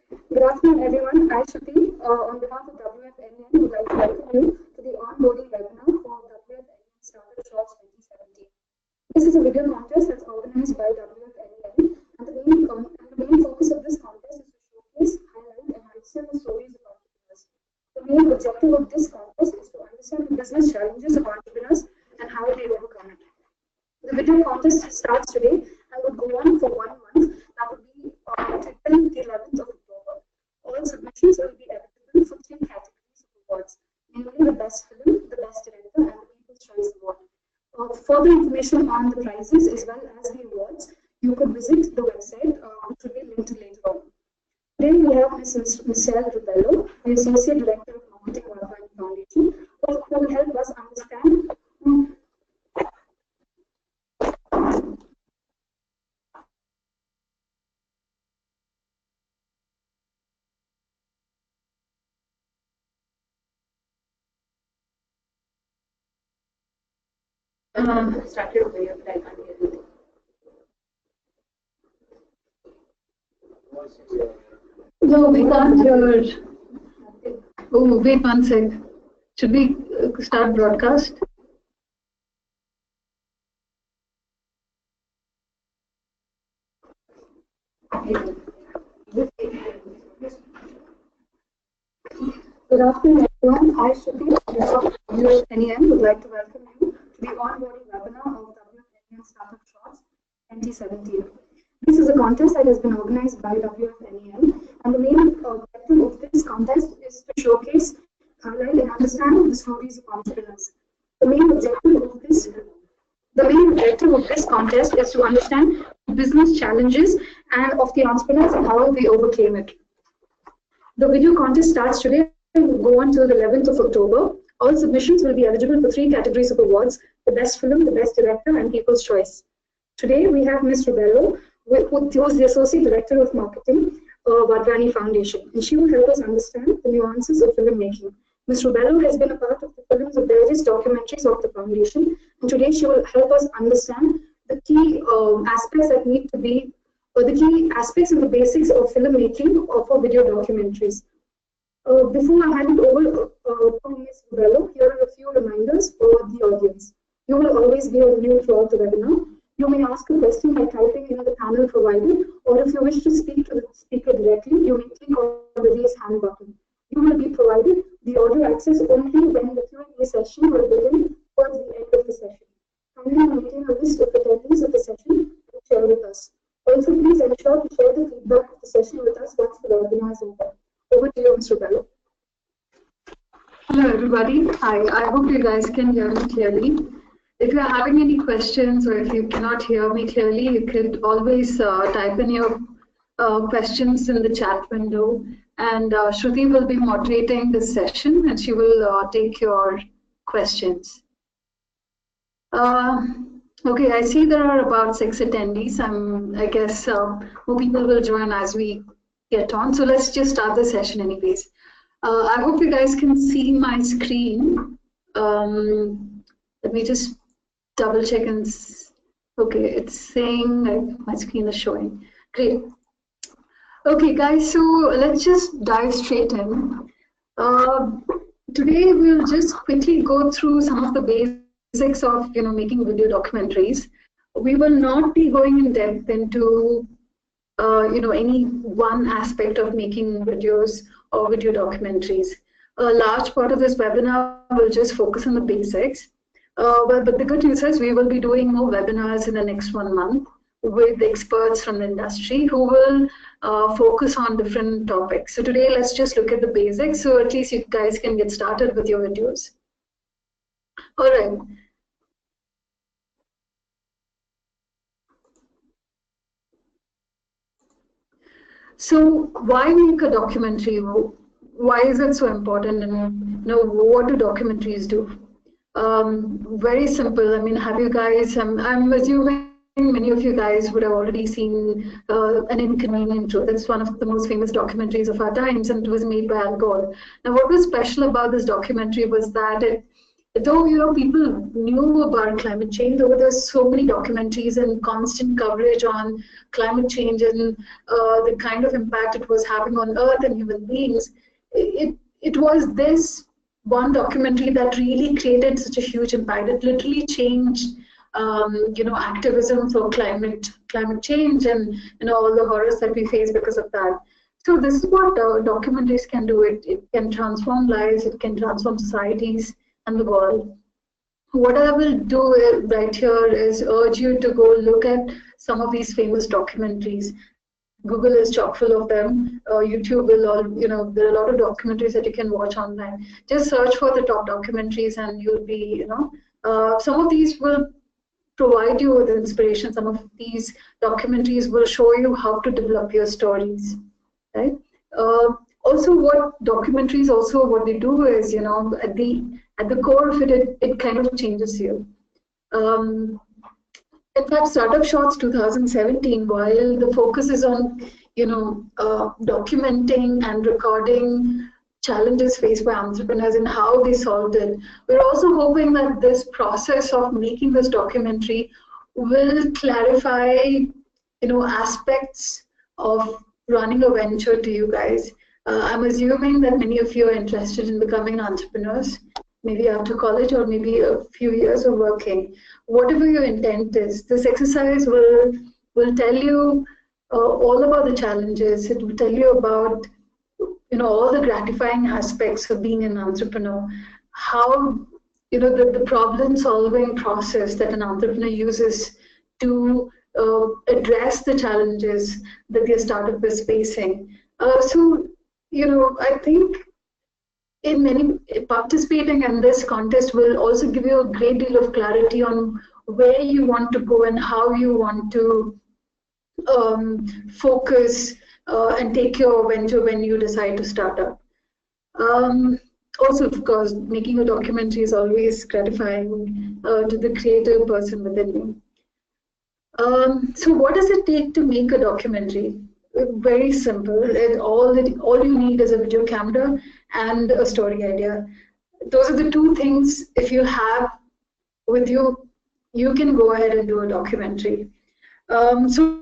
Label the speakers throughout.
Speaker 1: Good afternoon, everyone. I, Shruti, on behalf of WFNN, would like to welcome you to the onboarding webinar for WFNN Startup Shorts 2017. This is a video contest that's organized by WFNN, and the main focus of this contest is to showcase, highlight, and understand the stories of entrepreneurs. The main objective of this contest is to understand the business challenges of entrepreneurs and how they overcome it. The video contest starts today and would go on for 1 month. That would be till the 11th of October. All submissions will be eligible for 3 categories of awards, namely the best film, the best director, and the People's Choice Award. Further information on the prizes as well as the awards, you could visit the website, which will be linked later on. Today we have Ms. Michelle Rubello, the Associate Director of Marketing at SmartE Foundation, who will help us understand started way of like
Speaker 2: No, we can't hear. Oh, wait 1 sec. Should we start broadcast?
Speaker 1: Good afternoon, everyone. I, Shruti, of WFNN, would like to welcome you to the onboarding webinar of WFNN Startup Shorts 2017. This is a contest that has been organized by WFNN, and the main objective of this contest is to showcase, highlight, and understand the stories of entrepreneurs. The main objective of this contest is to understand business challenges and of the entrepreneurs and how they overcame it. The video contest starts today and will go on till the 11th of October. All submissions will be eligible for 3 categories of awards: the best film, the best director, and People's Choice. Today we have Ms. Rubello, who is the Associate Director of Marketing at SmartE Foundation, and she will help us understand the nuances of filmmaking. Ms. Rubello has been a part of the films of various documentaries of the foundation, and today she will help us understand the key aspects that need to be, or the key aspects and the basics of filmmaking for video documentaries. Before I hand it over to Ms. Rubello, here are a few reminders for the audience. You will always be on mute throughout the webinar. You may ask a question by typing in the panel provided, or if you wish to speak to the speaker directly, you may click on the raise hand button. You will be provided the audio access only when the Q&A session will begin towards the end of the session. Kindly maintain a list of attendees of the session and share with us. Also, please ensure to share the feedback of the session with us once the webinar is over. Over to you, Ms. Rubello.
Speaker 2: Hello, everybody. Hi. I hope you guys can hear me clearly. If you're having any questions or if you cannot hear me clearly, you could always type in your questions in the chat window. And Shruti will be moderating this session and she will take your questions. Okay, I see there are about 6 attendees. I guess more people will join as we get on. So let's just start the session anyways. I hope you guys can see my screen. Let me just double check and okay, it's saying like my screen is showing. Great. Okay, guys, so let's just dive straight in. Today we'll just quickly go through some of the basics of making video documentaries. We will not be going in depth into any one aspect of making videos or video documentaries. A large part of this webinar will just focus on the basics. But the good news is we will be doing more webinars in the next 1 month with experts from the industry who will focus on different topics. So today, let's just look at the basics so at least you guys can get started with your videos. All right. So why make a documentary? Why is it so important? And what do documentaries do? Very simple. I mean, have you guys? I'm assuming many of you guys would have already seen An Inconvenient Truth. It's one of the most famous documentaries of our times, and it was made by Al Gore. Now, what was special about this documentary was that though people knew about climate change, though there's so many documentaries and constant coverage on climate change and the kind of impact it was having on Earth and human beings, it was this one documentary that really created such a huge impact. It literally changed activism for climate change and all the horrors that we face because of that. So this is what documentaries can do. It can transform lives, it can transform societies and the world. What I will do right here is urge you to go look at some of these famous documentaries. Google is chock full of them. YouTube will there are a lot of documentaries that you can watch online. Just search for the top documentaries and you'll be, some of these will provide you with inspiration. Some of these documentaries will show you how to develop your stories, right? Also, what documentaries what they do is, at the core of it kind of changes you. In fact, Startup Shots 2017, while the focus is on, documenting and recording challenges faced by entrepreneurs and how they solved it, we're also hoping that this process of making this documentary will clarify, aspects of running a venture to you guys. I'm assuming that many of you are interested in becoming entrepreneurs, maybe after college or maybe a few years of working. Whatever your intent is, this exercise will tell you all about the challenges. It will tell you about all the gratifying aspects of being an entrepreneur, how the problem solving process that an entrepreneur uses to address the challenges that their startup is facing. So I think participating in this contest will also give you a great deal of clarity on where you want to go and how you want to focus and take your venture when you decide to start up. Also, of course, making a documentary is always gratifying to the creative person within you. So what does it take to make a documentary? Very simple. All you need is a video camera and a story idea. Those are the two things. If you have with you, you can go ahead and do a documentary. So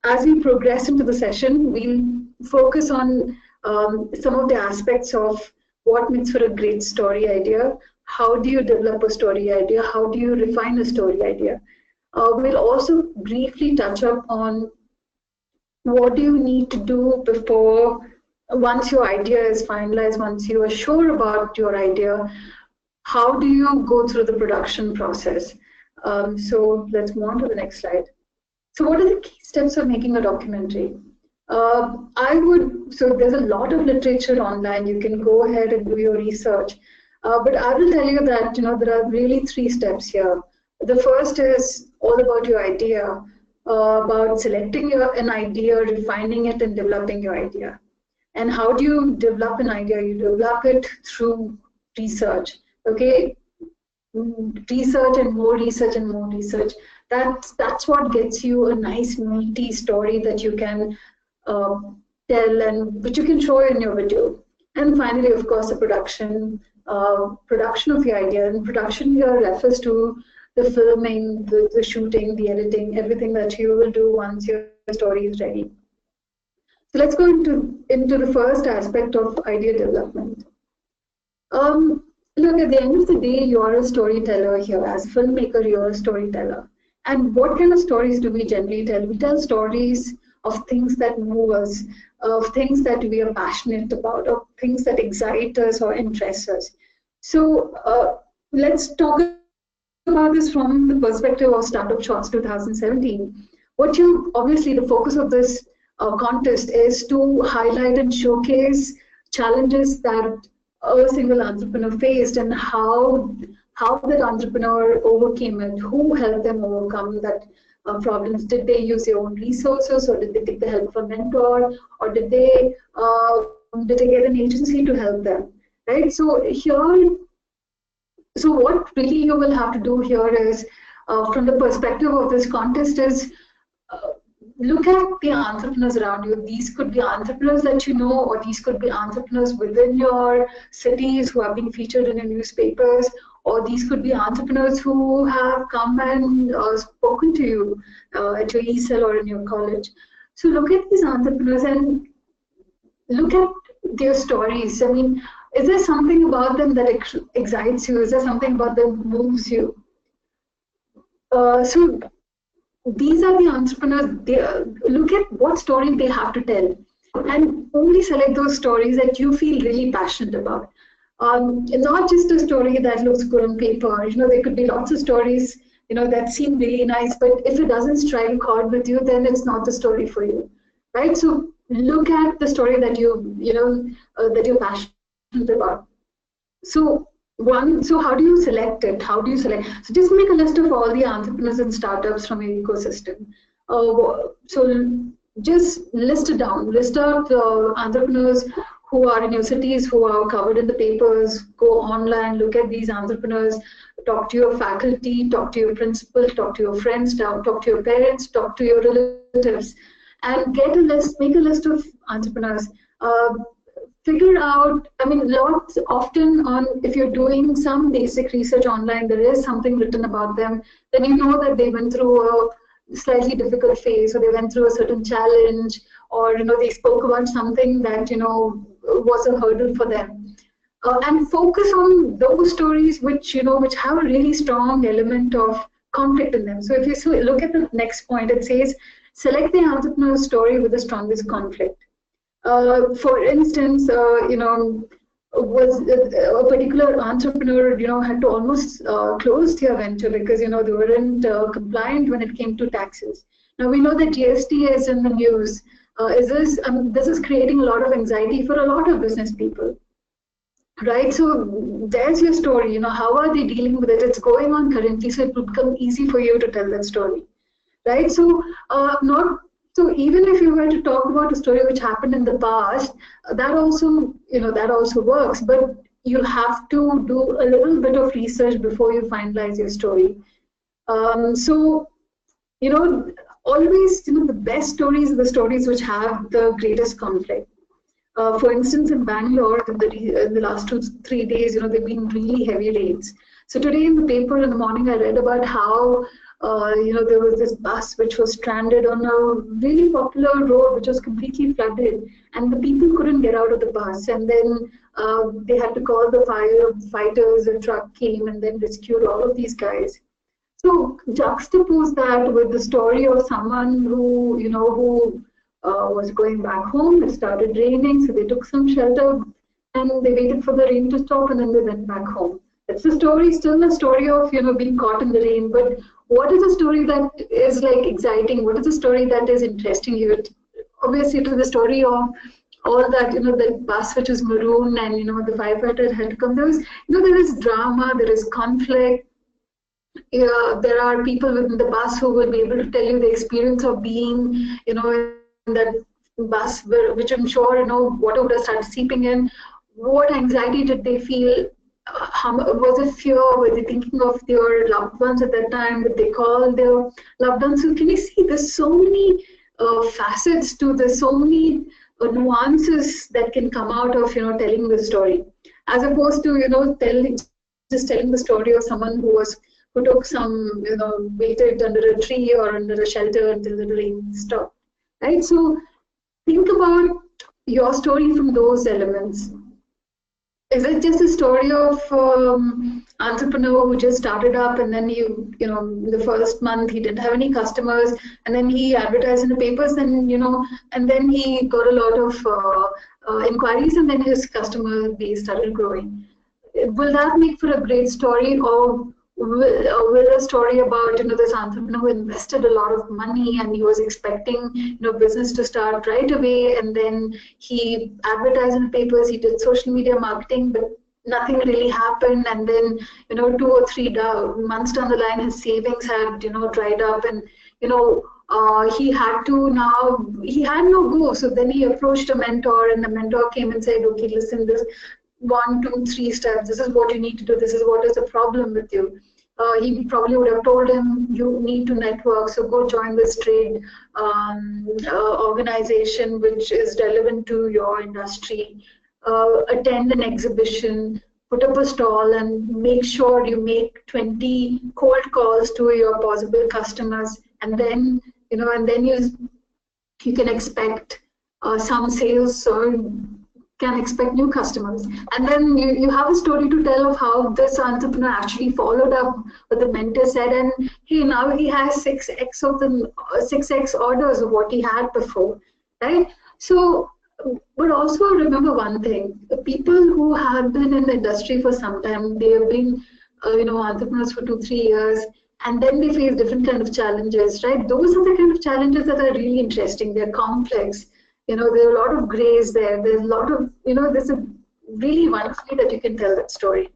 Speaker 2: as we progress into the session, we'll focus on some of the aspects of what makes for a great story idea. How do you develop a story idea? How do you refine a story idea? We'll also briefly touch up on what do you need to do before, once your idea is finalized, once you are sure about your idea, how do you go through the production process? So let's move on to the next slide. So what are the key steps of making a documentary? So there's a lot of literature online. You can go ahead and do your research. But I will tell you that, there are really 3 steps here. The first is all about your idea, about selecting an idea, refining it, and developing your idea. And how do you develop an idea? You develop it through research, okay? Research and more research and more research. That's what gets you a nice, meaty story that you can tell and which you can show in your video. And finally, of course, the production of your idea. And production here refers to the filming, the shooting, the editing, everything that you will do once your story is ready. So let's go into the first aspect of idea development. Look, at the end of the day, you're a storyteller here. As a filmmaker, you're a storyteller. And what kind of stories do we generally tell? We tell stories of things that move us, of things that we are passionate about, of things that excite us or interest us. So let's talk about this from the perspective of Startup Shots 2017. Obviously, the focus of this contest is to highlight and showcase challenges that a single entrepreneur faced and how that entrepreneur overcame it, who helped them overcome that problems. Did they use their own resources, or did they take the help of a mentor, or did they get an agency to help them, right? So what really you will have to do here is, from the perspective of this contest, is look at the entrepreneurs around you. These could be entrepreneurs that you know, or these could be entrepreneurs within your cities who are being featured in your newspapers, or these could be entrepreneurs who have come and spoken to you at your ESL or in your college. So look at these entrepreneurs and look at their stories. I mean, is there something about them that excites you? Is there something about them that moves you? So these are the entrepreneurs. They, look at what story they have to tell, and only select those stories that you feel really passionate about. Not just a story that looks good on paper. You know, there could be lots of stories, you know, that seem really nice, but if it doesn't strike a chord with you, then it's not the story for you, right? So look at the story that that you're passionate about. So so how do you select it? How do you select? So just make a list of all the entrepreneurs and startups from your ecosystem. So just list it down. List out the entrepreneurs who are in your cities, who are covered in the papers. Go online, look at these entrepreneurs, talk to your faculty, talk to your principal, talk to your friends, talk to your parents, talk to your relatives, and get a list. Make a list of entrepreneurs. Figure out, I mean, lots often on, if you're doing some basic research online, there is something written about them, then you know that they went through a slightly difficult phase, or they went through a certain challenge, or, you know, they spoke about something that, you know, was a hurdle for them. And focus on those stories which, you know, which have a really strong element of conflict in them. So if you look at the next point, it says, select the entrepreneur's story with the strongest conflict. For instance, was a particular entrepreneur, you know, had to almost close their venture because, you know, they weren't compliant when it came to taxes. Now we know that GST is in the news. This is creating a lot of anxiety for a lot of business people, right? So there's your story. You know, how are they dealing with it? It's going on currently, so it would become easy for you to tell that story, right? So not so even if you were to talk about a story which happened in the past, that also, you know, that also works, but you have to do a little bit of research before you finalize your story. So, you know, always, you know, the best stories are the stories which have the greatest conflict. For instance, in Bangalore, in the last 2-3 days, you know, there've been really heavy rains. So today in the paper in the morning, I read about how you know, there was this bus which was stranded on a really popular road which was completely flooded, and the people couldn't get out of the bus. And then they had to call the firefighters. A truck came and then rescued all of these guys. So juxtapose that with the story of someone who, you know, who was going back home. It started raining, so they took some shelter and they waited for the rain to stop, and then they went back home. It's a story, still a story of, you know, being caught in the rain, but what is a story that is like exciting? What is a story that is interesting you? Obviously, it is the story of all that, you know, the bus which was maroon and, you know, the firefighter had to come. There was, you know, there is drama, there is conflict. Yeah, there are people within the bus who will be able to tell you the experience of being, you know, in that bus, which I'm sure, you know, water would have started seeping in. What anxiety did they feel? Was it fear? Were they thinking of their loved ones at that time? Did they call their loved ones? So can you see there's so many facets to this, so many nuances that can come out of, you know, telling the story, as opposed to, you know, just telling the story of someone who took some, you know, waited under a tree or under a shelter until the rain stopped, right? So think about your story from those elements. Is it just a story of entrepreneur who just started up, and then you know, the first month he didn't have any customers, and then he advertised in the papers, and, you know, and then he got a lot of inquiries, and then his customer base started growing? Will that make for a great story, or will a story about, you know, this entrepreneur who invested a lot of money and he was expecting, you know, business to start right away, and then he advertised in the papers, he did social media marketing, but nothing really happened, and then, you know, 2 or 3 months down the line, his savings had, you know, dried up, and, you know, he had no go. So then he approached a mentor, and the mentor came and said, okay, listen, this 1, 2, 3 steps. This is what you need to do. This is what is the problem with you. He probably would have told him, you need to network, so go join this trade organization which is relevant to your industry. Attend an exhibition. put up a stall and make sure you make 20 cold calls to your possible customers, and then you can expect some sales, or can expect new customers. And then you have a story to tell of how this entrepreneur actually followed up what the mentor said, and now he has 6x of the 6x orders of what he had before, right? So, but also remember one thing: the people who have been in the industry for some time, they have been entrepreneurs for 2-3 years, and then they face different kind of challenges, right? Those are the kind of challenges that are really interesting. They're complex. There are a lot of grays there. There's a lot of, there's a really wonderfully that you can tell that story.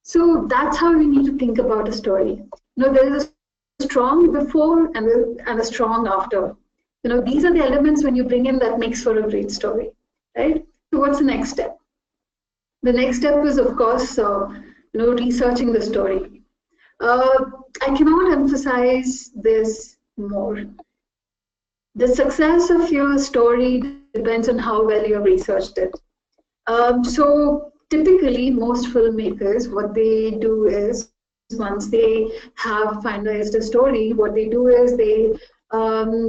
Speaker 2: So that's how we need to think about a story. There is a strong before and a strong after. These are the elements when you bring in that makes for a great story, right? So what's the next step? The next step is, of course, researching the story. I cannot emphasize this more. The success of your story depends on how well you have researched it. So typically, most filmmakers, what they do is, once they have finalized a story, what they do is they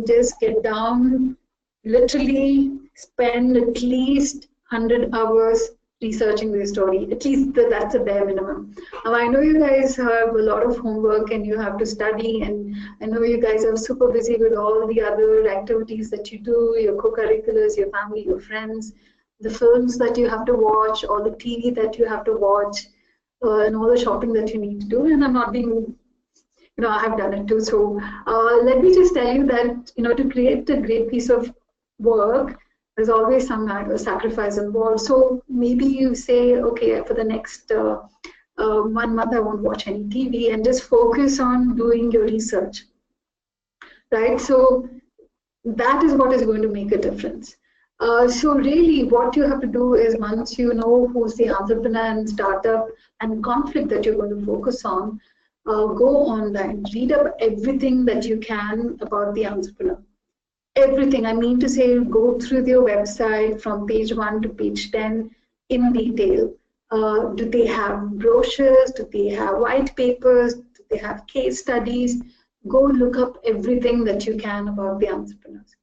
Speaker 2: just get down, literally spend at least 100 hours researching the story. At least that's a bare minimum. Now, I know you guys have a lot of homework and you have to study, and I know you guys are super busy with all the other activities that you do, your co-curriculars, your family, your friends, the films that you have to watch, all the TV that you have to watch, and all the shopping that you need to do. And I'm not being, I have done it too. So let me just tell you that, to create a great piece of work, there's always some sacrifice involved. So maybe you say, okay, for the next 1 month, I won't watch any TV and just focus on doing your research, right? So that is what is going to make a difference. So really what you have to do is, once you know who's the entrepreneur and startup and conflict that you're going to focus on, go online, read up everything that you can about the entrepreneur. Everything, I mean to say, go through their website from page 1 to page 10 in detail. Do they have brochures? Do they have white papers? Do they have case studies? Go look up everything that you can about the entrepreneurs.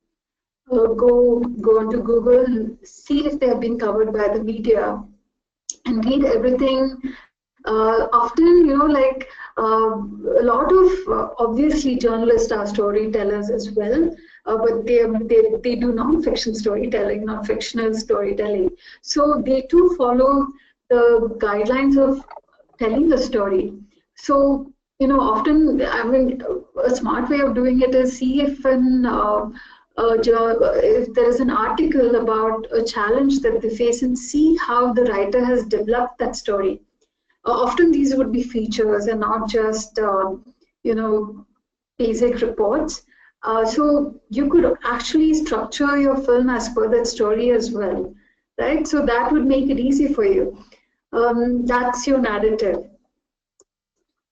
Speaker 2: Go onto Google, see if they have been covered by the media, and read everything. Often, a lot of obviously journalists are storytellers as well, but they do non-fiction storytelling, not fictional storytelling. So they too follow the guidelines of telling the story. So often, a smart way of doing it is see if if there is an article about a challenge that they face, and see how the writer has developed that story. Often these would be features and not just basic reports. So you could actually structure your film as per that story as well, right? So that would make it easy for you. That's your narrative.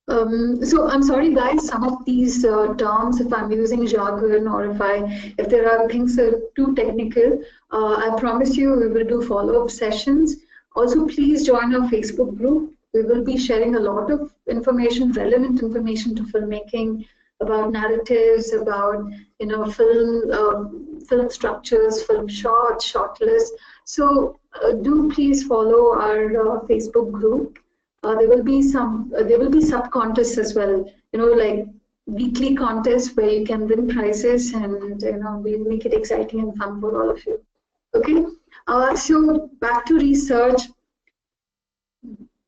Speaker 2: So I'm sorry, guys, some of these terms, if I'm using jargon or if there are things that are too technical, I promise you we will do follow-up sessions. Also, please join our Facebook group. We will be sharing a lot of information, relevant information to filmmaking, about narratives, about film structures, film shots, shot lists. So do please follow our Facebook group. There will be sub contests as well. Like weekly contests where you can win prizes, and we'll make it exciting and fun for all of you. Okay. So back to research.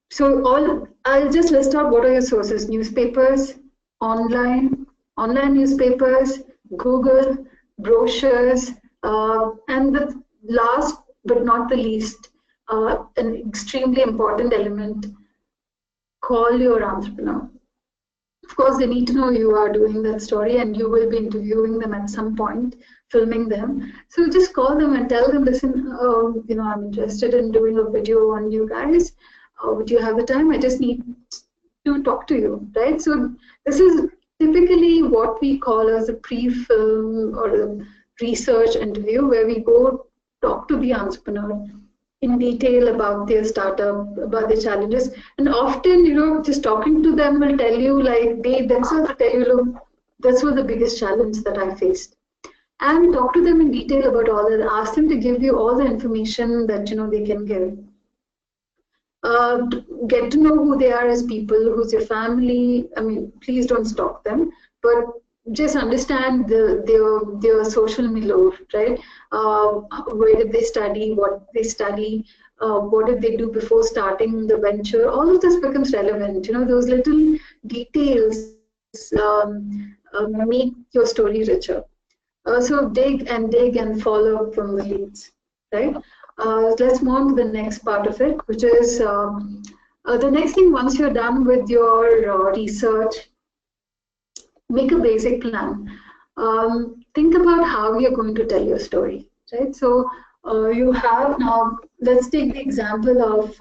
Speaker 2: So I'll just list out what are your sources: newspapers, online newspapers, Google, brochures, and the last but not the least, an extremely important element, call your entrepreneur. Of course, they need to know you are doing that story, and you will be interviewing them at some point, filming them. So just call them and tell them, listen, I'm interested in doing a video on you guys. Would you have the time? I just need to talk to you, right? So this is typically what we call as a pre-film or a research interview, where we go talk to the entrepreneur, in detail about their startup, about their challenges. And often, you know, just talking to them will tell you, like they themselves will tell you, look, this was the biggest challenge that I faced. And talk to them in detail about all that. Ask them to give you all the information that, you know, they can give. Get to know who they are as people, who's your family. I mean, please don't stalk them, but just understand their social milieu, right? Where did they study? What they study? What did they do before starting the venture? All of this becomes relevant. You know, those little details make your story richer. So dig and follow up from the leads, right? Let's move on to the next part of it, which is the next thing. Once you're done with your research, make a basic plan. Think about how you're going to tell your story, right? So you have now. Let's take the example of.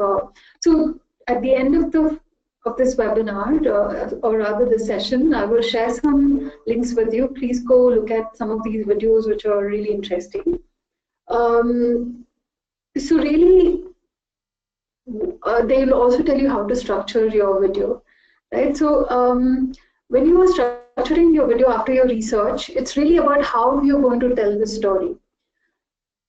Speaker 2: So at the end of this webinar, or rather the session, I will share some links with you. Please go look at some of these videos, which are really interesting. So really, they'll also tell you how to structure your video, right? So when you are structuring your video after your research, it's really about how you're going to tell the story.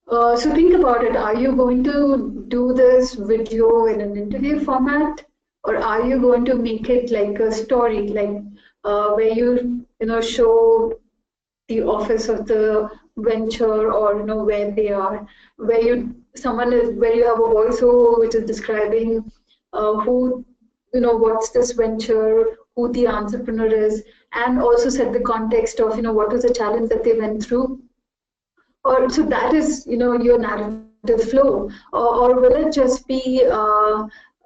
Speaker 2: So think about it. Are you going to do this video in an interview format, or are you going to make it like a story, like where you show the office of the venture, or where they are, where where you have a voiceover which is describing who what's this venture, who the entrepreneur is, and also set the context of what was the challenge that they went through. Or so that is your narrative flow, or will it just be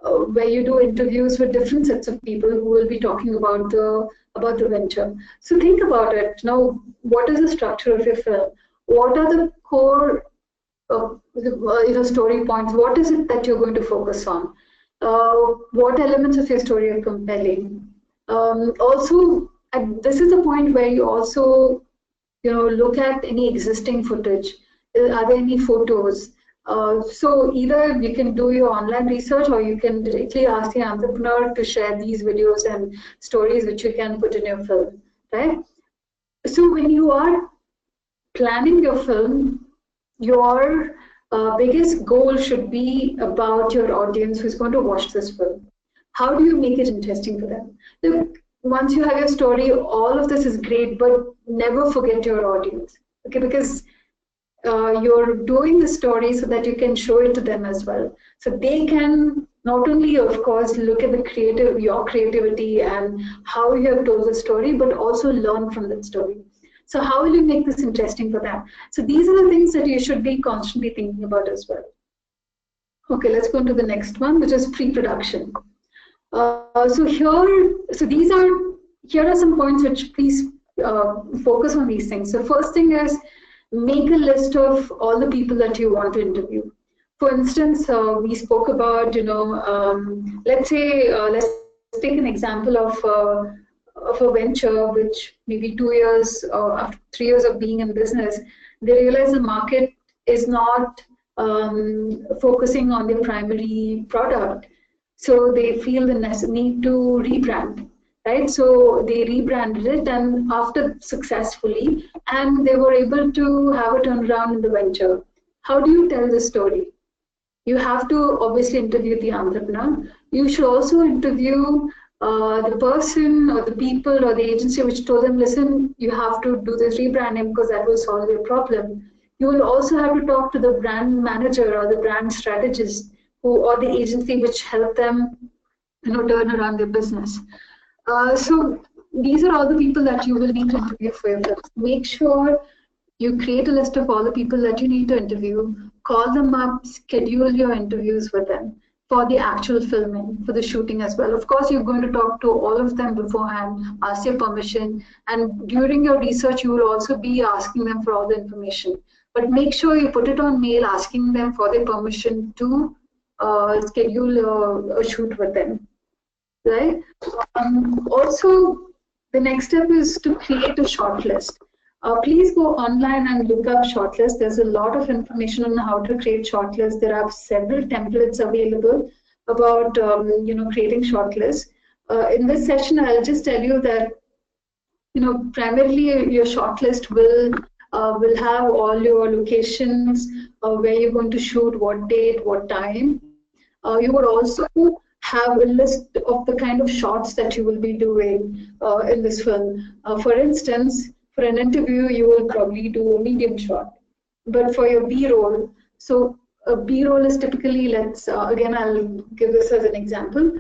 Speaker 2: where you do interviews with different sets of people who will be talking about the venture? So think about it. Now, what is the structure of your film? What are the core story points? What is it that you're going to focus on? What elements of your story are compelling? Also, this is the point where you also look at any existing footage. Are there any photos? So either you can do your online research, or you can directly ask the entrepreneur to share these videos and stories which you can put in your film, right? So when you are planning your film, your biggest goal should be about your audience who's going to watch this film. How do you make it interesting for them? Look, once you have your story, all of this is great, but never forget your audience, okay? Because you're doing the story so that you can show it to them as well. So they can not only, of course, look at your creativity and how you have told the story, but also learn from that story. So how will you make this interesting for them? So these are the things that you should be constantly thinking about as well. Okay, let's go on to the next one, which is pre-production. So here are some points which please focus on these things. So first thing is, make a list of all the people that you want to interview. For instance, we spoke about, let's say, let's take an example of a venture which maybe 2 years or after 3 years of being in business, they realize the market is not focusing on their primary product. So they feel the need to rebrand. Right, so they rebranded it, and after successfully, and they were able to have a turnaround in the venture. How do you tell the story? You have to obviously interview the entrepreneur. You should also interview the person or the people or the agency which told them, listen, you have to do this rebranding because that will solve your problem. You will also have to talk to the brand manager or the brand strategist or the agency which helped them turn around their business. So these are all the people that you will need to interview for your film. Make sure you create a list of all the people that you need to interview, call them up, schedule your interviews with them for the actual filming, for the shooting as well. Of course, you're going to talk to all of them beforehand, ask their permission, and during your research, you will also be asking them for all the information. But make sure you put it on mail asking them for their permission to schedule a shoot with them. Right. Also, the next step is to create a short list. Please go online and look up shortlist. There's a lot of information on how to create shortlist. There are several templates available about creating shortlist. In this session, I'll just tell you that primarily your shortlist will have all your locations, where you're going to shoot, what date, what time. You would also have a list of the kind of shots that you will be doing in this film. For instance, for an interview, you will probably do a medium shot. But for your B-roll, so a B-roll is typically, again, I'll give this as an example.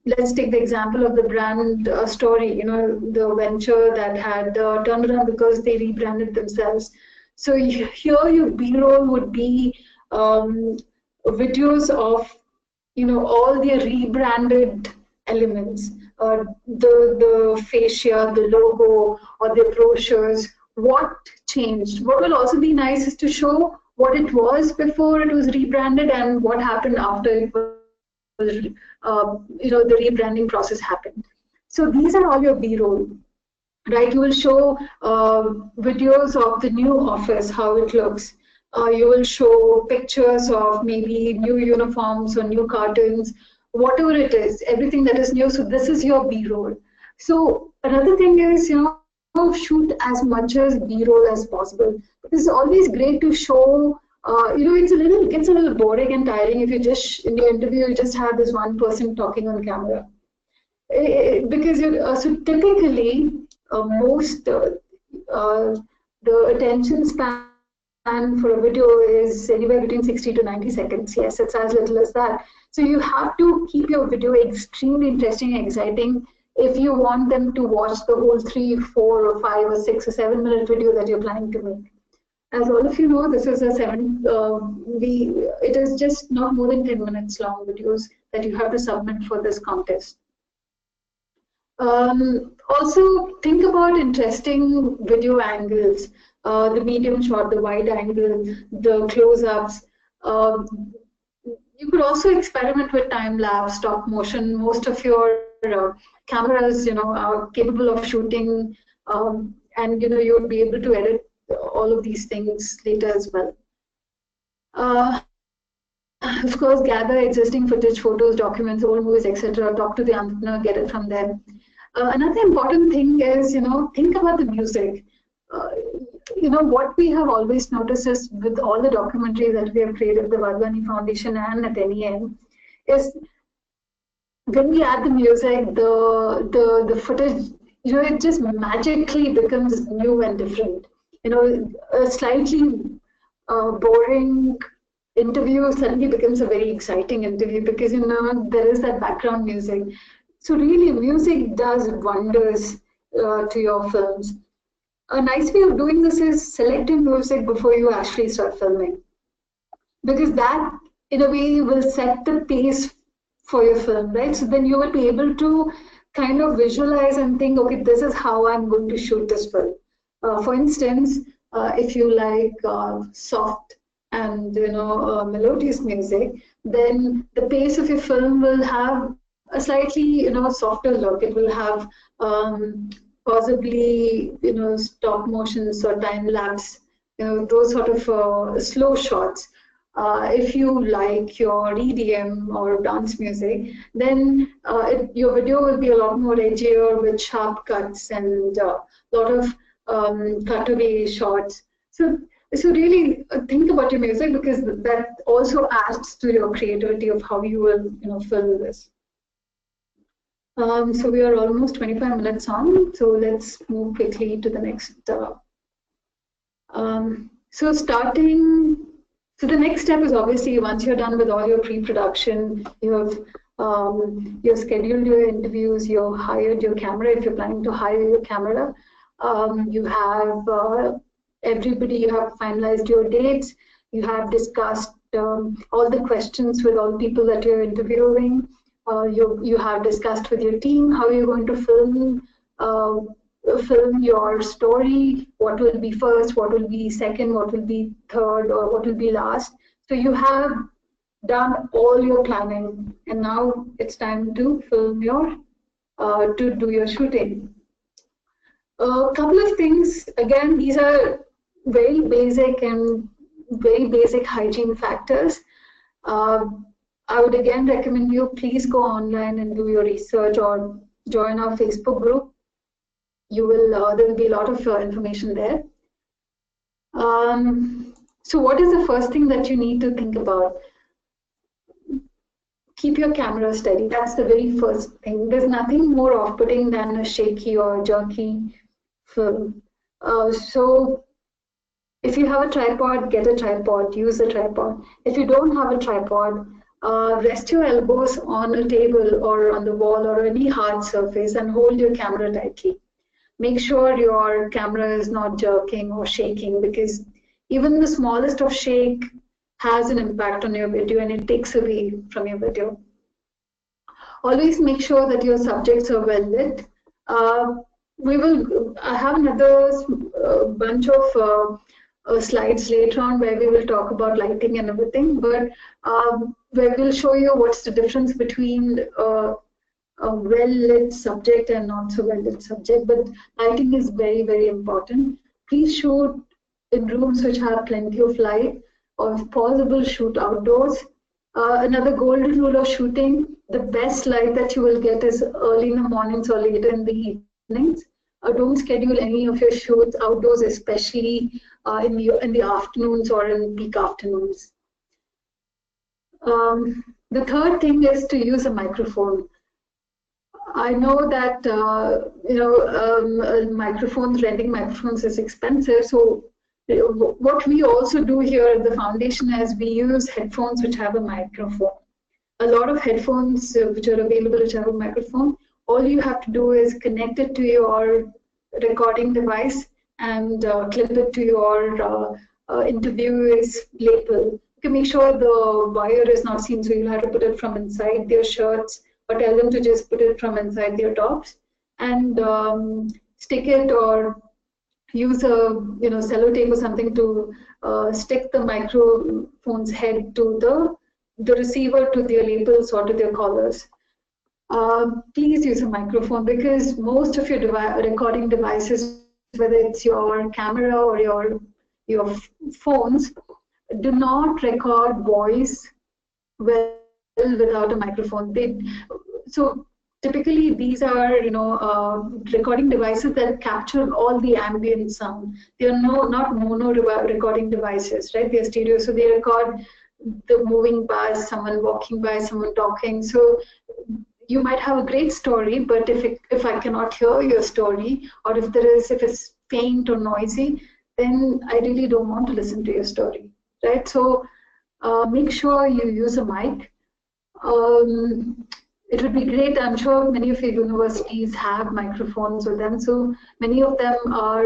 Speaker 2: Let's take the example of the brand story, the venture that had turned around because they rebranded themselves. So here your B-roll would be videos of all their rebranded elements, the fascia, the logo, or the brochures. What changed? What will also be nice is to show what it was before it was rebranded and what happened after it was, the rebranding process happened. So these are all your B-roll. Right, you will show videos of the new office, how it looks. You will show pictures of maybe new uniforms or new cartons, whatever it is, everything that is new. So this is your B-roll. So another thing is, shoot as much as B-roll as possible. It's always great to show. It gets a little boring and tiring if you just in your interview you just have this one person talking on camera. Because so typically the attention span for a video is anywhere between 60 to 90 seconds. Yes, it's as little as that. So you have to keep your video extremely interesting and exciting if you want them to watch the whole 3, 4, or 5, or 6, or 7-minute video that you're planning to make. As all of you know, this is it is just not more than 10 minutes long videos that you have to submit for this contest. Also, think about interesting video angles, the medium shot, the wide angle, the close-ups. You could also experiment with time-lapse, stop motion. Most of your cameras, are capable of shooting, and you would be able to edit all of these things later as well. Of course, gather existing footage, photos, documents, old movies, etc. Talk to the entrepreneur, get it from them. Another important thing is, think about the music. What we have always noticed is with all the documentaries that we have created, the Vadvani Foundation and at NEM, is when we add the music, the footage, it just magically becomes new and different. A slightly boring interview suddenly becomes a very exciting interview because there is that background music. So really, music does wonders to your films. A nice way of doing this is selecting music before you actually start filming, because that, in a way, will set the pace for your film, right? So then you will be able to kind of visualize and think, okay, this is how I'm going to shoot this film. For instance, if you like soft and melodious music, then the pace of your film will have a slightly softer look. It will have possibly stop motions or time lapse, those sort of slow shots. If you like your EDM or dance music, then your video will be a lot more edgier with sharp cuts and a lot of cutaway shots. So really think about your music, because that also adds to your creativity of how you will film this. So we are almost 25 minutes on, so let's move quickly to the next. So the next step is obviously, once you're done with all your pre-production, you've scheduled your interviews, you've hired your camera if you're planning to hire your camera. You have everybody, you have finalized your dates, you have discussed all the questions with all the people that you're interviewing. You have discussed with your team how you're going to film your story, what will be first, what will be second, what will be third, or what will be last. So you have done all your planning, and now it's time to film to do your shooting. A couple of things, again, these are very basic and very basic hygiene factors. Uh, I would again recommend you please go online and do your research or join our Facebook group. You will there will be a lot of information there. So what is the first thing that you need to think about? Keep your camera steady. That's the very first thing. There's nothing more off-putting than a shaky or jerky film. So if you have a tripod, get a tripod, use a tripod. If you don't have a tripod, rest your elbows on a table or on the wall or any hard surface and hold your camera tightly. Make sure your camera is not jerking or shaking, because even the smallest of shake has an impact on your video and it takes away from your video. Always make sure that your subjects are well lit. I have another bunch of slides later on where we will talk about lighting and everything, but where we'll show you what's the difference between a well-lit subject and not so well-lit subject. But lighting is very, very important. Please shoot in rooms which have plenty of light, or if possible, shoot outdoors. Another golden rule of shooting: the best light that you will get is early in the mornings or later in the evenings. Don't schedule any of your shoots outdoors, especially in the afternoons or in peak afternoons. The third thing is to use a microphone. I know that microphones, renting microphones is expensive. So what we also do here at the foundation is we use headphones which have a microphone. A lot of headphones which are available which have a microphone. All you have to do is connect it to your recording device and clip it to your interviewer's lapel. You can make sure the wire is not seen, so you'll have to put it from inside their shirts, or tell them to just put it from inside their tops and stick it, or use a sellotape or something to stick the microphone's head to the receiver, to their labels or to their collars. Please use a microphone, because most of your recording devices, whether it's your camera or your phones, do not record voice well without a microphone. So typically these are recording devices that capture all the ambient sound. They are not mono recording devices, right? They are stereo, so they record the moving by, someone walking by, someone talking. So you might have a great story, but if I cannot hear your story, or if it's faint or noisy, then I really don't want to listen to your story, right? So make sure you use a mic. It would be great. I'm sure many of your universities have microphones with them, so many of them are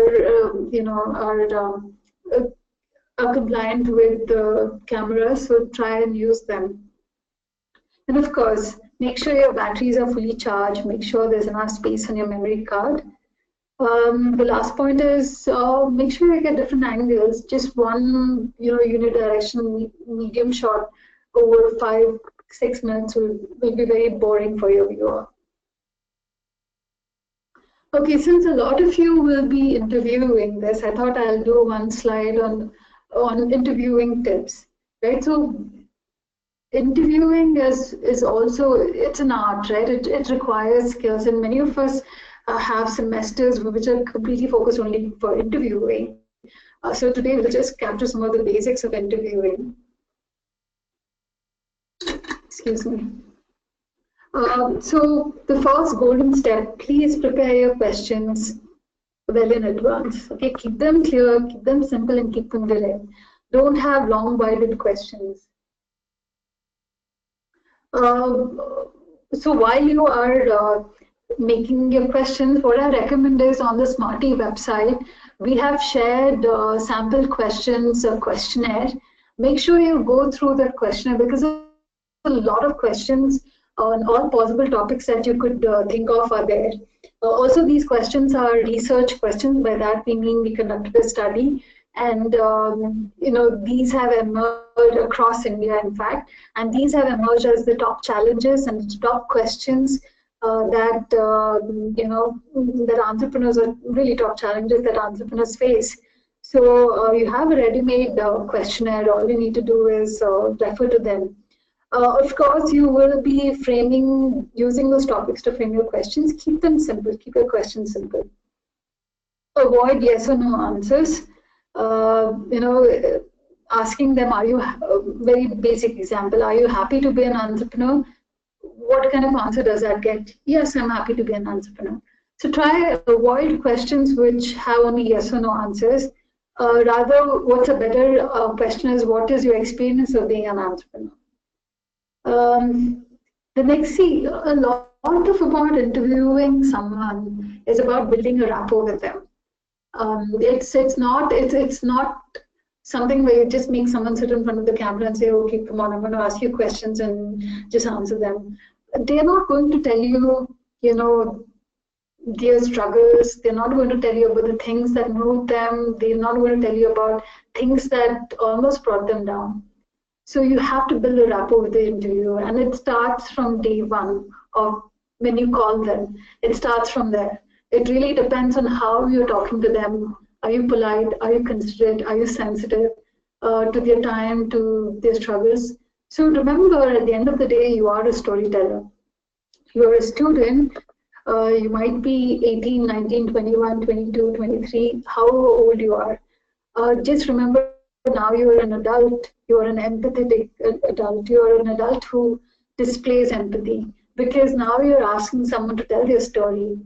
Speaker 2: compliant with the cameras, so try and use them. And of course, make sure your batteries are fully charged. Make sure there's enough space on your memory card. The last point is make sure you get different angles. Just one unidirectional medium shot over 5-6 minutes will be very boring for your viewer. Okay, since a lot of you will be interviewing this, I thought I'll do one slide on interviewing tips, right? So interviewing is also, it's an art, right? It requires skills, and many of us have semesters which are completely focused only for interviewing. So today we'll just capture some of the basics of interviewing. Excuse me. So the first golden step: please prepare your questions well in advance. Okay, keep them clear, keep them simple, and keep them direct. Don't have long-winded questions. So while you are making your questions, what I recommend is on the SmartE website, we have shared sample questions, a questionnaire. Make sure you go through that questionnaire, because a lot of questions on all possible topics that you could think of are there. Also, these questions are research questions. By that we mean we conducted a study, and these have emerged across India, in fact, and these have emerged as the top challenges and the top questions that entrepreneurs are really top challenges that entrepreneurs face. So you have a ready-made questionnaire. All you need to do is refer to them. Of course, you will be using those topics to frame your questions. Keep them simple. Keep your questions simple. Avoid yes or no answers. Asking them, are you, very basic example, are you happy to be an entrepreneur? What kind of answer does that get? Yes, I'm happy to be an entrepreneur. So try avoid questions which have only yes or no answers. Rather, what's a better question is, what is your experience of being an entrepreneur? The next, see, a lot of about interviewing someone is about building a rapport with them. It's not something where you just make someone sit in front of the camera and say, okay, come on, I'm going to ask you questions and just answer them. They're not going to tell you, their struggles. They're not going to tell you about the things that moved them. They're not going to tell you about things that almost brought them down. So you have to build a rapport with the interviewer, and it starts from day one of when you call them. It starts from there. It really depends on how you're talking to them. Are you polite? Are you considerate? Are you sensitive to their time, to their struggles? So remember, at the end of the day, you are a storyteller. You're a student. You might be 18, 19, 21, 22, 23, however old you are. Just remember, now you're an adult. You're an empathetic adult. You're an adult who displays empathy, because now you're asking someone to tell their story.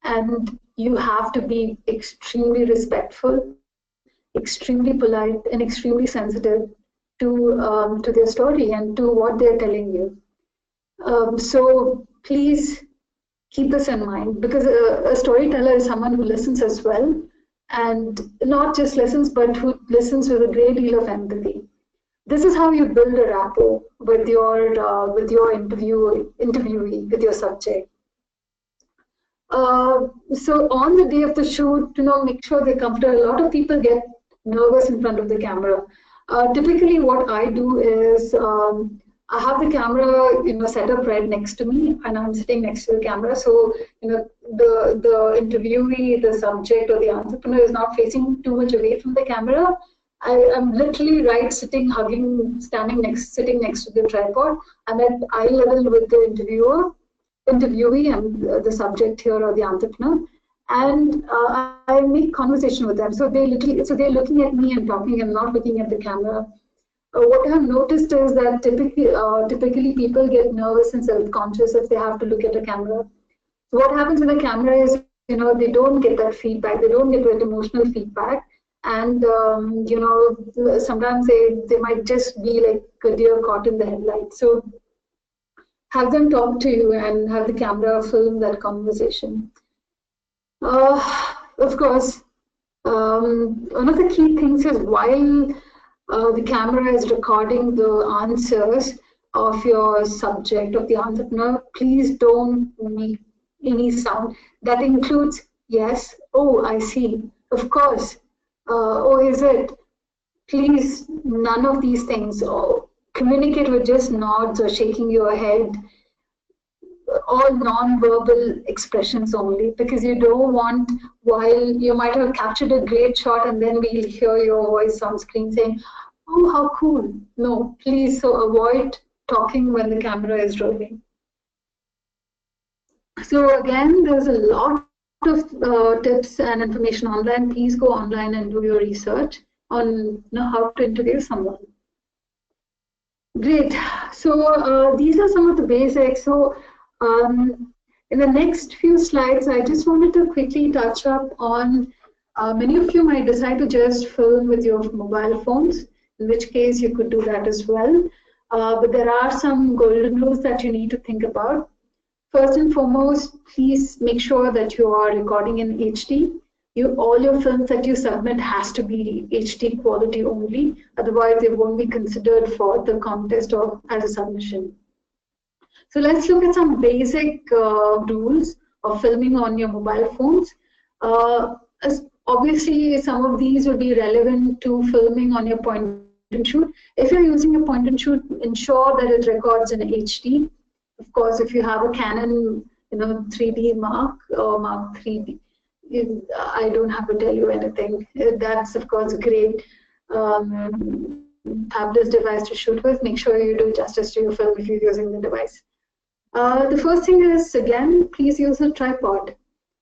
Speaker 2: And you have to be extremely respectful, extremely polite, and extremely sensitive to their story and to what they're telling you. So please keep this in mind, because a storyteller is someone who listens as well, and not just listens, but who listens with a great deal of empathy. This is how you build a rapport with your interviewee, with your subject. So on the day of the shoot, make sure they're comfortable. A lot of people get nervous in front of the camera. Typically, what I do is I have the camera, set up right next to me, and I'm sitting next to the camera. So, the interviewee, the subject, or the entrepreneur is not facing too much away from the camera. I'm literally sitting next to the tripod. I'm at eye level with the interviewee and the subject here, or the entrepreneur, and I make conversation with them. So they're looking at me and talking, and not looking at the camera. What I've noticed is that typically people get nervous and self-conscious if they have to look at a camera. So what happens with the camera is, they don't get that feedback. They don't get that emotional feedback. And, sometimes they might just be like a deer caught in the headlights. So have them talk to you and have the camera film that conversation. Of course, one of the key things is, while the camera is recording the answers of your subject, of the entrepreneur, please don't make any sound. That includes yes, oh, I see, of course, oh, is it? Please, none of these things. Communicate with just nods or shaking your head, all non-verbal expressions only, because you don't want, while you might have captured a great shot and then we'll hear your voice on screen saying, oh, how cool. No, please, so avoid talking when the camera is rolling. So again, there's a lot of tips and information online. Please go online and do your research on how to interview someone. Great. So these are some of the basics. So in the next few slides, I just wanted to quickly touch up on, many of you might decide to just film with your mobile phones, in which case you could do that as well. But there are some golden rules that you need to think about. First and foremost, please make sure that you are recording in HD. All your films that you submit has to be HD quality only, otherwise they won't be considered for the contest or as a submission. So let's look at some basic rules of filming on your mobile phones. Obviously, some of these will be relevant to filming on your point and shoot. If you're using a point and shoot, ensure that it records in HD. Of course, if you have a Canon 3D Mark or Mark 3D. I don't have to tell you anything. That's of course great. Have this device to shoot with. Make sure you do justice to your film if you're using the device. The first thing is, again, please use a tripod.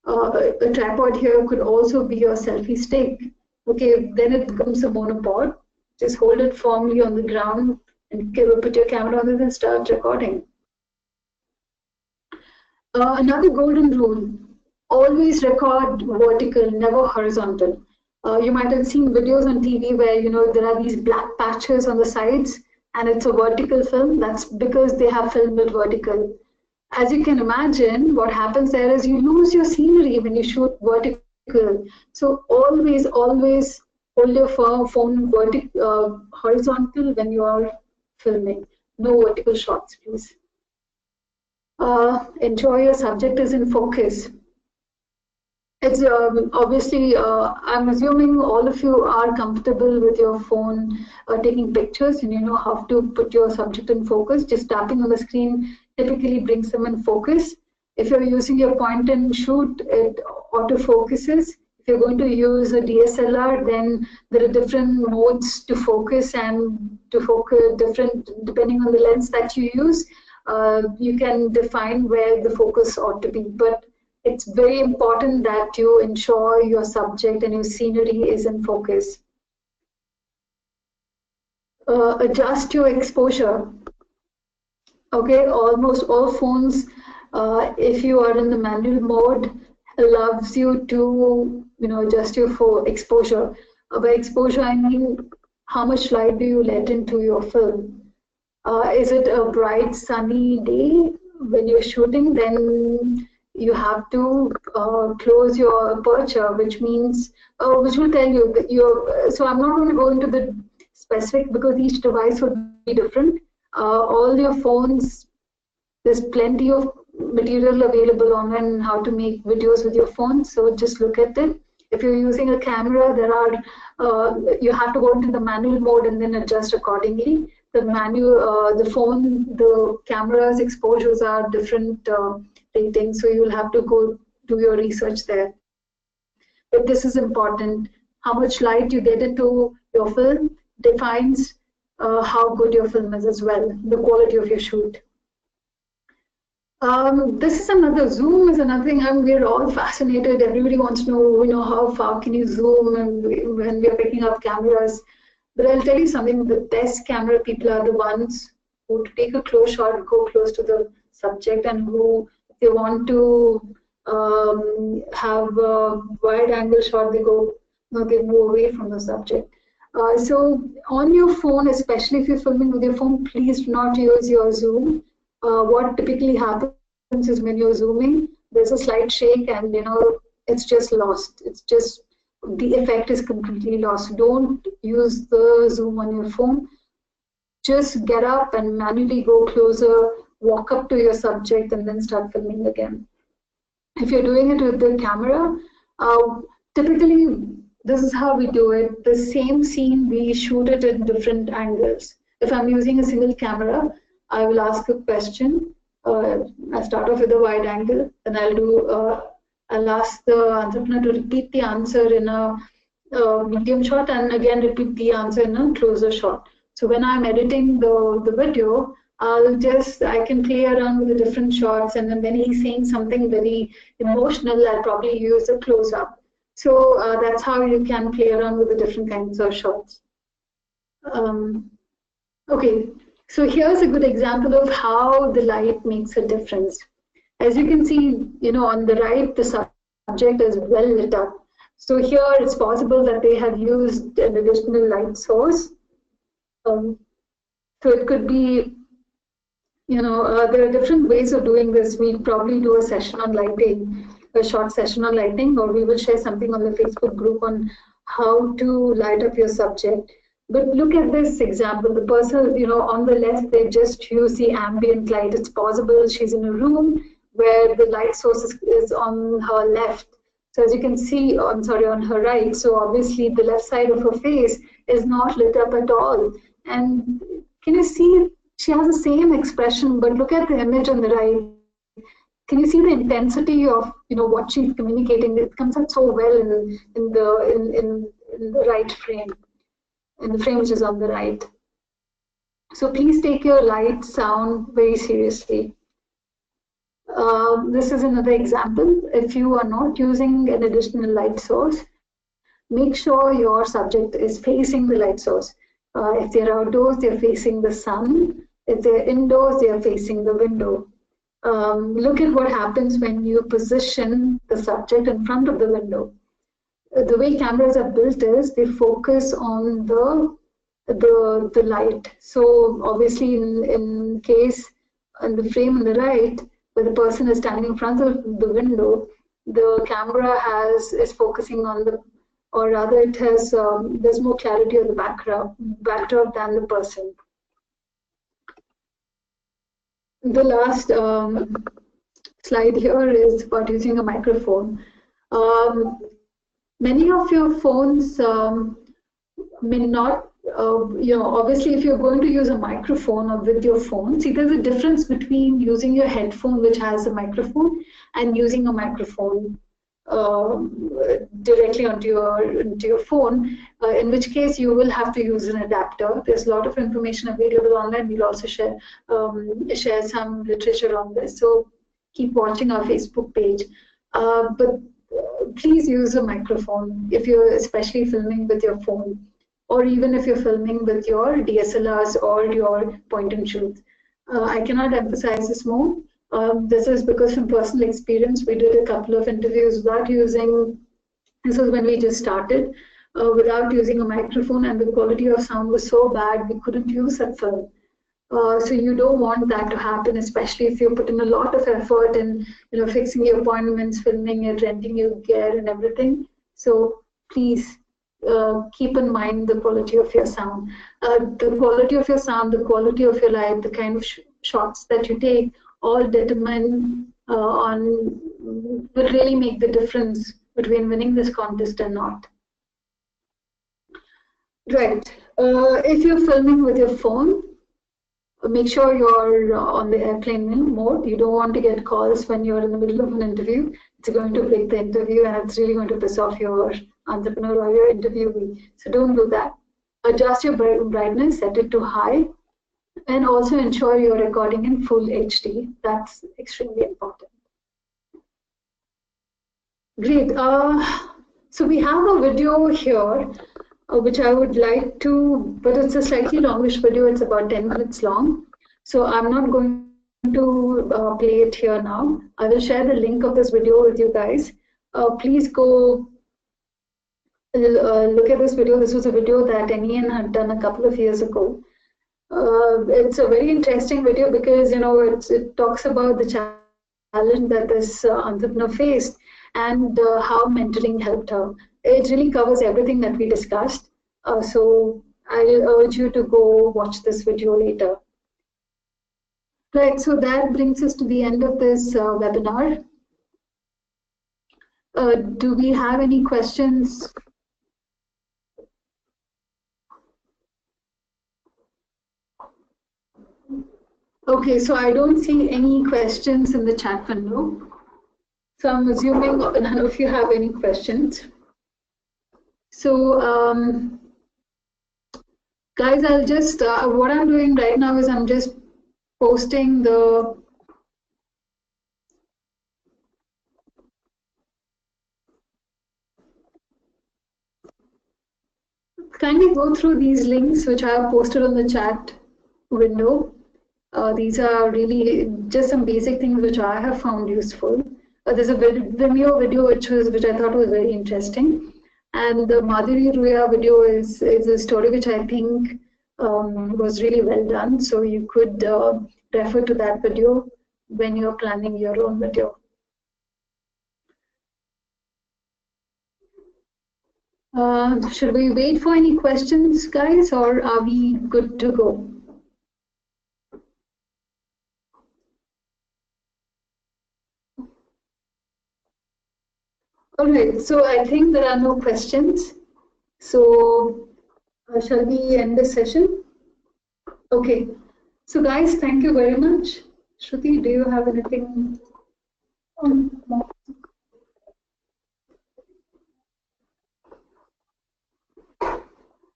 Speaker 2: A tripod here could also be your selfie stick. Okay, then it becomes a monopod. Just hold it firmly on the ground and put your camera on it and start recording. Another golden rule, always record vertical, never horizontal. You might have seen videos on TV where there are these black patches on the sides and it's a vertical film. That's because they have filmed it vertical. As you can imagine, what happens there is you lose your scenery when you shoot vertical. So always hold your phone horizontal when you are filming. No vertical shots, please. Ensure your subject is in focus. It's obviously, I'm assuming all of you are comfortable with your phone taking pictures and you know how to put your subject in focus. Just tapping on the screen typically brings them in focus. If you're using your point and shoot, it autofocuses. If you're going to use a DSLR, then there are different modes to focus and to focus different depending on the lens that you use. You can define where the focus ought to be, but it's very important that you ensure your subject and your scenery is in focus. Adjust your exposure. Okay, almost all phones, if you are in the manual mode, allows you to adjust your exposure. By exposure, I mean how much light do you let into your film. Is it a bright sunny day when you're shooting? Then you have to close your aperture, which means which will tell you that you're. So I'm not going to go into the specific because each device would be different. All your phones, there's plenty of material available online how to make videos with your phone. So just look at it. If you're using a camera, there are you have to go into the manual mode and then adjust accordingly. The camera's exposures are different ratings, so you'll have to go do your research there. But this is important. How much light you get into your film defines how good your film is as well, the quality of your shoot. This is another, zoom is another thing. We're all fascinated. Everybody wants to know, how far can you zoom and when we're picking up cameras. But I'll tell you something, the best camera people are the ones who to take a close shot, go close to the subject, and who, if they want to have a wide angle shot, they go, they move away from the subject. So on your phone, especially if you're filming with your phone, please do not use your zoom. What typically happens is when you're zooming, there's a slight shake and it's just lost. It's just, the effect is completely lost. Don't use the zoom on your phone. Just get up and manually go closer, walk up to your subject and then start filming again. If you're doing it with the camera, typically this is how we do it. The same scene, we shoot it in different angles. If I'm using a single camera, I will ask a question. I'll start off with a wide angle, then I'll ask the entrepreneur to repeat the answer in a medium shot and again repeat the answer in a closer shot. So when I'm editing the video, I can play around with the different shots, and then when he's saying something very emotional, I'll probably use a close-up. So that's how you can play around with the different kinds of shots. Okay, so here's a good example of how the light makes a difference. As you can see, on the right, the subject is well lit up. So here it's possible that they have used an additional light source. So it could be, there are different ways of doing this. We'll probably do a session on lighting, a short session on lighting, or we will share something on the Facebook group on how to light up your subject. But look at this example. The person, on the left, they just use the ambient light. It's possible she's in a room where the light source is on her left. So as you can see, on her right. So obviously the left side of her face is not lit up at all. And can you see, she has the same expression, but look at the image on the right. can you see the intensity of what she's communicating? It comes out so well in the right frame, in the frame which is on the right. So please take your light sound very seriously. This is another example. If you are not using an additional light source, make sure your subject is facing the light source. If they're outdoors, they're facing the sun. If they're indoors, they are facing the window. Look at what happens when you position the subject in front of the window. The way cameras are built is they focus on the light. So obviously, in the frame on the right, where the person is standing in front of the window, the camera is focusing on or rather it has there's more clarity on the backdrop than the person. The last slide here is about using a microphone. Many of your phones may not, obviously if you're going to use a microphone or with your phone, see there's a difference between using your headphone which has a microphone and using a microphone directly onto your phone, in which case you will have to use an adapter. There's a lot of information available online. We'll also share some literature on this. So keep watching our Facebook page. But please use a microphone if you're especially filming with your phone, or even if you're filming with your DSLRs or your point and shoot. I cannot emphasize this more. This is because from personal experience, we did a couple of interviews without using, this was when we just started, without using a microphone, and the quality of sound was so bad, we couldn't use that film. So you don't want that to happen, especially if you put in a lot of effort in fixing your appointments, filming it, renting your gear and everything. So please keep in mind the quality of your sound. The quality of your sound, the quality of your light, the kind of shots that you take, all determine will really make the difference between winning this contest and not. Right. If you're filming with your phone, make sure you're on the airplane mode. You don't want to get calls when you're in the middle of an interview. It's going to break the interview and it's really going to piss off your entrepreneur or your interviewee. So don't do that. Adjust your brightness, set it to high, and also ensure you're recording in full HD. That's extremely important. Great. So we have a video here, which I would like to, but it's a slightly longish video. It's about 10 minutes long. So I'm not going to play it here now. I will share the link of this video with you guys. Please go look at this video. This was a video that Ian had done a couple of years ago. It's a very interesting video because it talks about the challenge that this entrepreneur faced and how mentoring helped her. It really covers everything that we discussed. So I urge you to go watch this video later. Right, so that brings us to the end of this webinar. Do we have any questions? Okay, so I don't see any questions in the chat window. So I'm assuming none of you have any questions. So guys, I'll just, what I'm doing right now is I'm just posting the kindly go through these links which I have posted on the chat window. These are really just some basic things which I have found useful. There's a Vimeo video which I thought was very interesting, and the Madhuri Ruya video is a story which I think was really well done. So you could refer to that video when you're planning your own video. Should we wait for any questions, guys, or are we good to go? All right, so I think there are no questions. So shall we end this session? Okay, so guys, thank you very much. Shruti, do you have anything?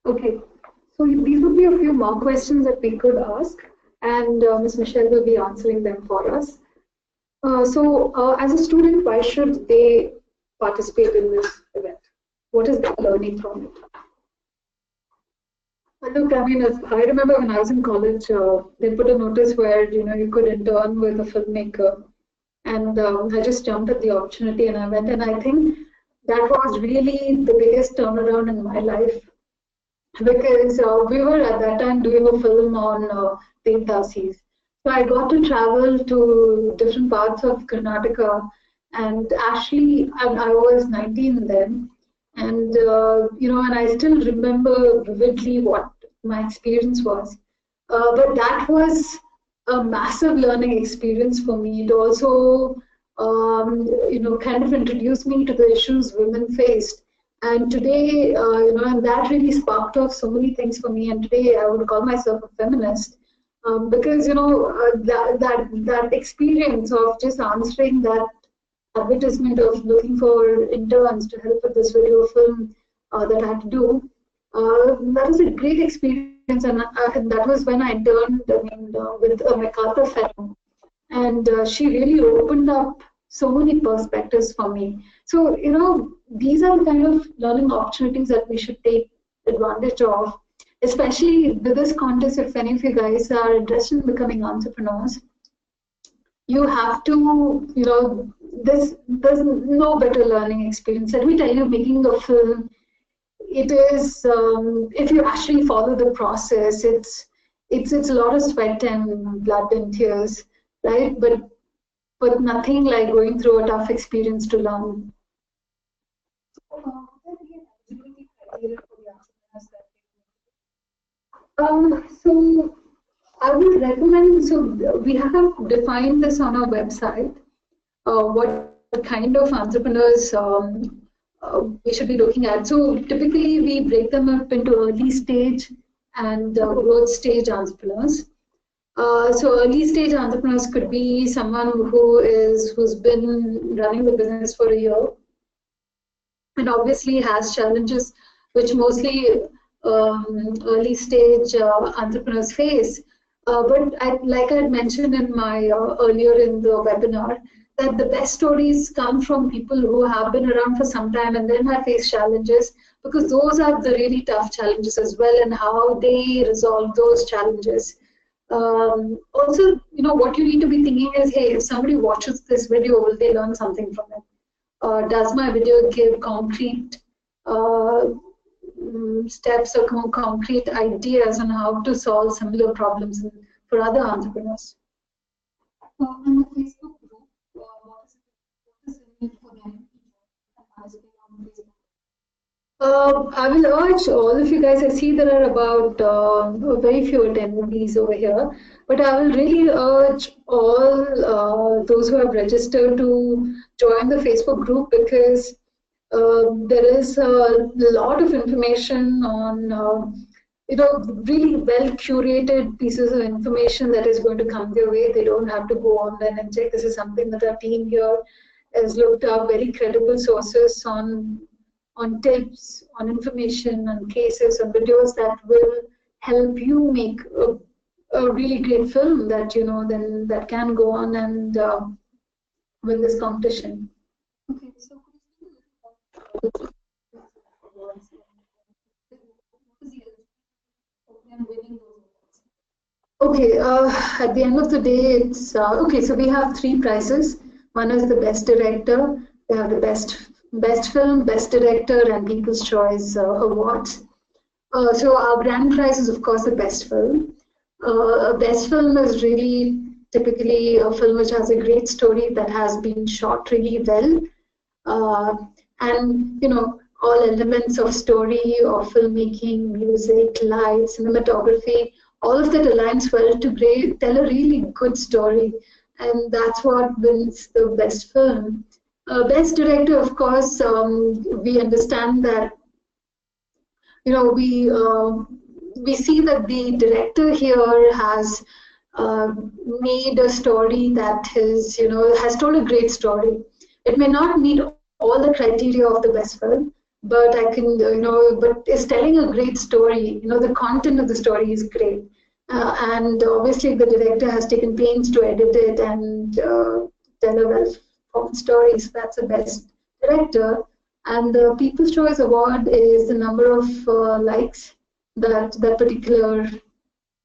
Speaker 1: Okay, so these would be a few more questions that we could ask, and Ms. Michelle will be answering them for us. As a student, why should they participate in this event? What is the learning from it? Look, I mean, I remember when I was in college, they put a notice where you could intern with a filmmaker, and I just jumped at the opportunity and I went, and I think that was really the biggest turnaround in my life because we were at that time doing a film on Devdasis. So I got to travel to different parts of Karnataka, and actually, I was 19 then, and and I still remember vividly what my experience was. But that was a massive learning experience for me. It also, kind of introduced me to the issues women faced. And today, and that really sparked off so many things for me. And today, I would call myself a feminist because that experience of just answering that advertisement of looking for interns to help with this video film that I had to do. That was a great experience, and that was when I interned. I mean, with a MacArthur Fellow, and she really opened up so many perspectives for me. So these are the kind of learning opportunities that we should take advantage of, especially with this contest. If any of you guys are interested in becoming entrepreneurs, you have to, there's no better learning experience. Let me tell you, making a film, it is, if you actually follow the process, it's a lot of sweat and blood and tears, right? But nothing like going through a tough experience to learn. So I would recommend, so we have defined this on our website, what kind of entrepreneurs we should be looking at. So typically we break them up into early stage and growth stage entrepreneurs. So early stage entrepreneurs could be someone who's been running the business for a year and obviously has challenges which mostly early stage entrepreneurs face. Like I had mentioned in my earlier in the webinar, that the best stories come from people who have been around for some time and then have faced challenges, because those are the really tough challenges as well, and how they resolve those challenges. Also, what you need to be thinking is, hey, if somebody watches this video, will they learn something from it? Does my video give concrete steps or concrete ideas on how to solve similar problems for other entrepreneurs? On the Facebook group, what is the need for them to participate on Facebook? I will urge all of you guys. I see there are about very few attendees over here, but I will really urge all those who have registered to join the Facebook group, because there is a lot of information on, really well curated pieces of information that is going to come their way. They don't have to go online and check. This is something that our team here has looked up, very credible sources on tips, on information, on cases, on videos that will help you make a really great film that then that can go on and win this competition. Okay, so okay, at the end of the day, it's okay. So we have three prizes. One is the best director. We have the best film, best director, and People's Choice awards. So our grand prize is, of course, the best film. Best film is really typically a film which has a great story that has been shot really well, and all elements of story, of filmmaking, music, light, cinematography, all of that aligns well to tell a really good story, and that's what wins the best film. Best director, of course, we understand that we see that the director here has
Speaker 2: made a story that is, has told a great story. It may not meet all the criteria of the best film, but I can, but is telling a great story. The content of the story is great. And obviously the director has taken pains to edit it and tell a well-formed story. So that's the best director. And the People's Choice Award is the number of likes that particular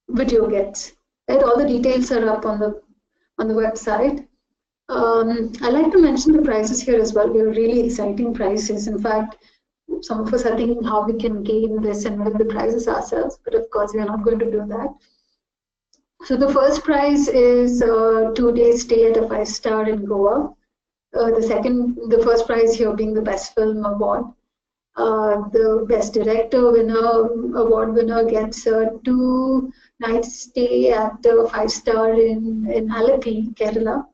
Speaker 2: video gets. Right, all the details are up on the website. I like to mention the prices here as well. They're really exciting prices. In fact, some of us are thinking how we can game this and win the prizes ourselves, but of course we are not going to do that. So the first prize is a 2-day stay at a 5-star in Goa. The first prize here being the Best Film Award. The Best Director award winner gets a 2-night stay at a 5-star in Alleppey, Kerala.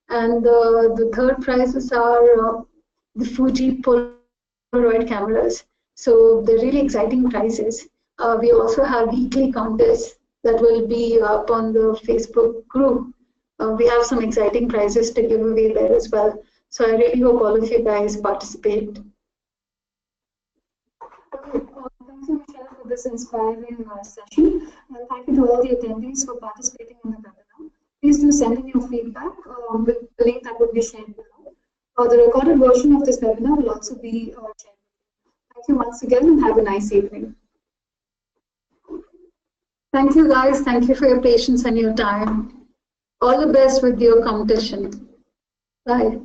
Speaker 2: And the third prizes are the Fuji Polaroid cameras. So they're really exciting prizes. We also have weekly contests that will be up on the Facebook group. We have some exciting prizes to give away there as well. So I really hope all of you guys participate.
Speaker 1: Okay, thank you, Michelle, for this inspiring session. And thank you to all the attendees for participating in the webinar. Please do send in your feedback with the link that would be shared below. The recorded version of this webinar will also be shared. Thank you once again and have a nice evening.
Speaker 2: Thank you, guys. Thank you for your patience and your time. All the best with your competition. Bye.